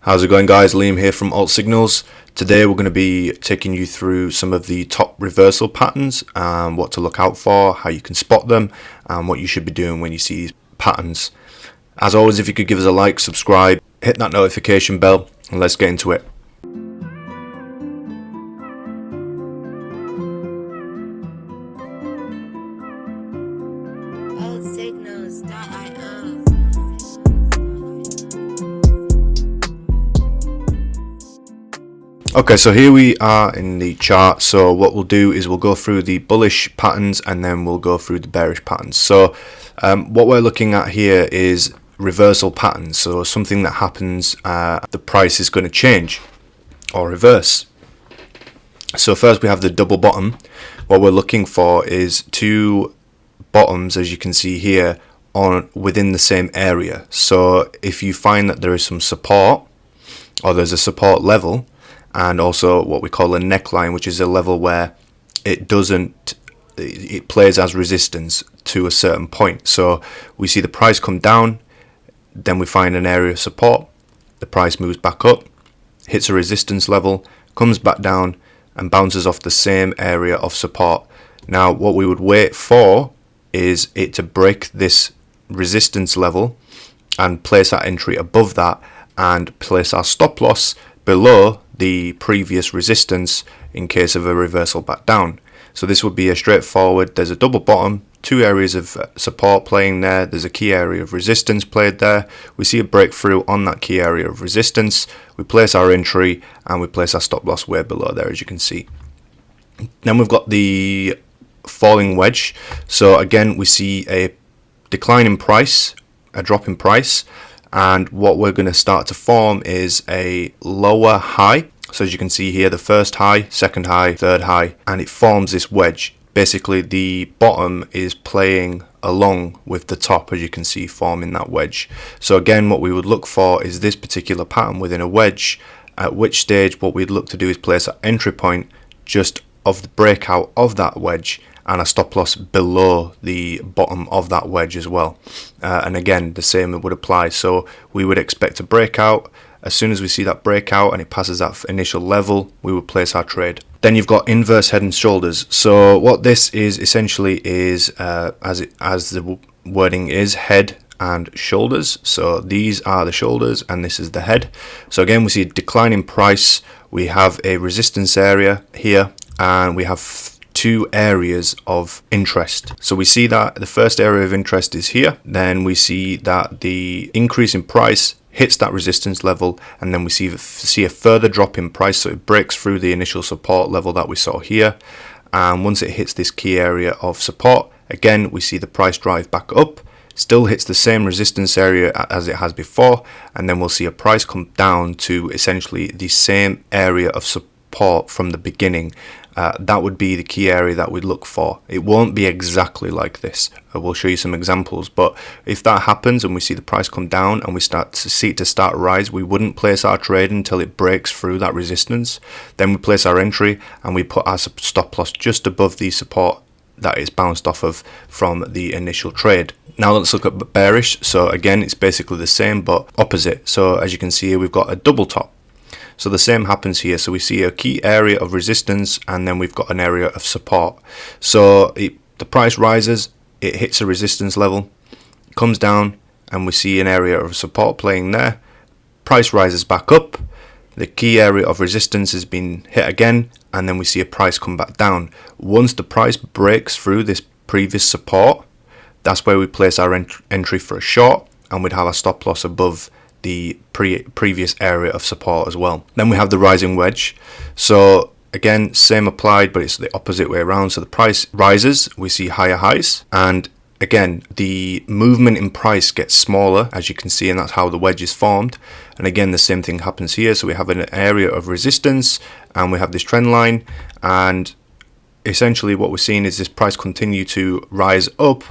How's it going, guys? Liam here from AltSignals. Today we're going to be taking you through some of the top reversal patterns, what to look out for, how you can spot them, and what you should be doing when you see these patterns. As always, if you could give us a like, subscribe, hit that notification bell, and let's get into it. AltSignals.io. Okay, so here we are in the chart. So what we'll do is we'll go through the bullish patterns and then we'll go through the bearish patterns. So what we're looking at here is reversal patterns. So something that happens, the price is going to change or reverse. So first we have the double bottom. What we're looking for is two bottoms, as you can see here, on within the same area. So if you find that there is some support, or there's a support level, and also what we call a neckline, which is a level where it plays as resistance to a certain point. So we see the price come down, then we find an area of support, the price moves back up, hits a resistance level, comes back down and bounces off the same area of support. Now what we would wait for is it to break this resistance level and place our entry above that and place our stop loss below the previous resistance in case of a reversal back down. So this would be a straightforward, there's a double bottom, two areas of support playing there, there's a key area of resistance played there, we see a breakthrough on that key area of resistance, we place our entry and we place our stop loss way below there, as you can see. Then we've got the falling wedge. So again we see a decline in price, a drop in price, and what we're going to start to form is a lower high. So as you can see here, the first high, second high, third high, and it forms this wedge. Basically the bottom is playing along with the top, as you can see, forming that wedge. So again, what we would look for is this particular pattern within a wedge, at which stage what we'd look to do is place an entry point just of the breakout of that wedge and a stop loss below the bottom of that wedge as well. And again, the same would apply. So we would expect a breakout. As soon as we see that breakout and it passes that initial level, we would place our trade. Then you've got inverse head and shoulders. So what this is essentially is, as the wording is, head and shoulders. So these are the shoulders and this is the head. So again, we see a decline in price. We have a resistance area here and we have two areas of interest. So we see that the first area of interest is here, then we see that the increase in price hits that resistance level, and then we see a further drop in price, so it breaks through the initial support level that we saw here, and once it hits this key area of support, again we see the price drive back up, still hits the same resistance area as it has before, and then we'll see a price come down to essentially the same area of support from the beginning. That would be the key area that we'd look for. It won't be exactly like this. We'll show you some examples, but if that happens and we see the price come down and we start to see it to start rise, we wouldn't place our trade until it breaks through that resistance. Then we place our entry and we put our stop loss just above the support that is bounced off of from the initial trade. Now let's look at bearish. So again, it's basically the same but opposite. So as you can see here, we've got a double top. So the same happens here. So we see a key area of resistance and then we've got an area of support. So the price rises, it hits a resistance level, comes down and we see an area of support playing there. Price rises back up, the key area of resistance has been hit again, and then we see a price come back down. Once the price breaks through this previous support, that's where we place our entry for a short, and we'd have a stop loss above the previous area of support as well. Then we have the rising wedge. So again, same applied, but it's the opposite way around. So the price rises, we see higher highs, and again the movement in price gets smaller, as you can see, and that's how the wedge is formed. And again, the same thing happens here. So we have an area of resistance and we have this trend line, and essentially what we're seeing is this price continue to rise up,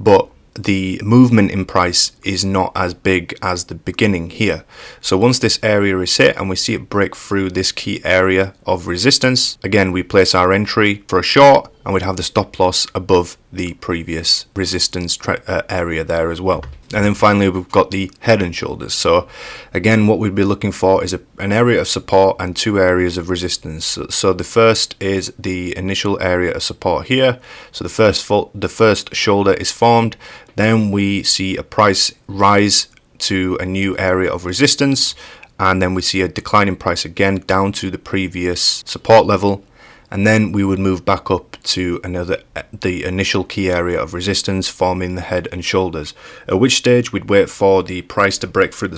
but the movement in price is not as big as the beginning here. So once this area is hit and we see it break through this key area of resistance, again we place our entry for a short and we'd have the stop loss above the previous resistance area there as well. And then finally we've got the head and shoulders. So again, what we'd be looking for is an area of support and two areas of resistance. So the first is the initial area of support here. So the first shoulder is formed, then we see a price rise to a new area of resistance, and then we see a decline in price again down to the previous support level, and then we would move back up to the initial key area of resistance, forming the head and shoulders, at which stage we'd wait for the price to break through the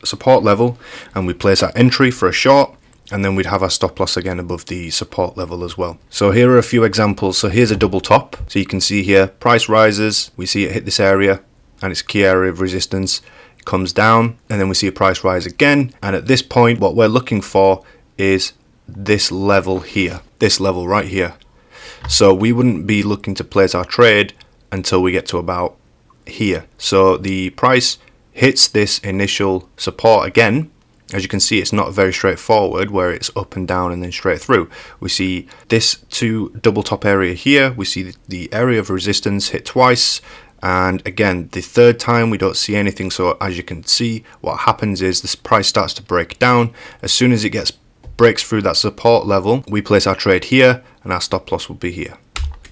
support level, and we place our entry for a short, and then we'd have our stop loss again above the support level as well. So here are a few examples. So here's a double top. So you can see here, price rises, we see it hit this area and its key area of resistance, comes down, and then we see a price rise again, and at this point what we're looking for is this level here, this level right here. So we wouldn't be looking to place our trade until we get to about here. So the price hits this initial support again. As you can see, it's not very straightforward where it's up and down and then straight through. We see this double top area here, we see the area of resistance hit twice, and again the third time we don't see anything. So as you can see, what happens is this price starts to break down. As soon as it breaks through that support level, we place our trade here and our stop loss will be here.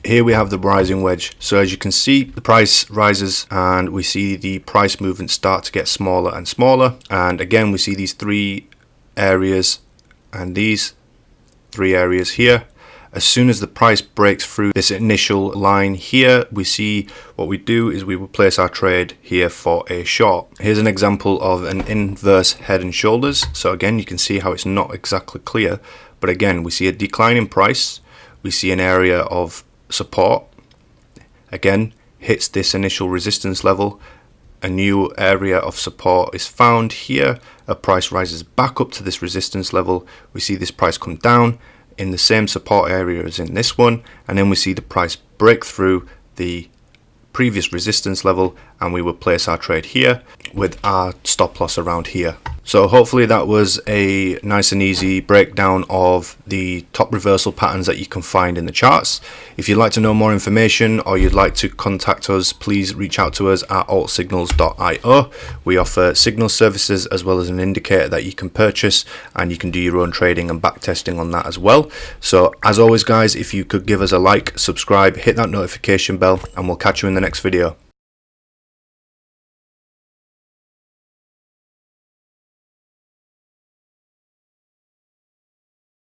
Here we have the rising wedge. So as you can see, the price rises and we see the price movement start to get smaller and smaller, and again we see these three areas and these three areas here. As soon as the price breaks through this initial line here, we see what we do is we will place our trade here for a short. Here's an example of an inverse head and shoulders. So again, you can see how it's not exactly clear, but again, we see a decline in price, we see an area of support, again hits this initial resistance level, a new area of support is found here, a price rises back up to this resistance level, we see this price come down in the same support area as in this one, and then we see the price break through the previous resistance level, and we will place our trade here with our stop loss around here. So hopefully that was a nice and easy breakdown of the top reversal patterns that you can find in the charts. If you'd like to know more information or you'd like to contact us, please reach out to us at AltSignals.io. We offer signal services as well as an indicator that you can purchase, and you can do your own trading and back testing on that as well. So as always guys, if you could give us a like, subscribe, hit that notification bell, and we'll catch you in the next video.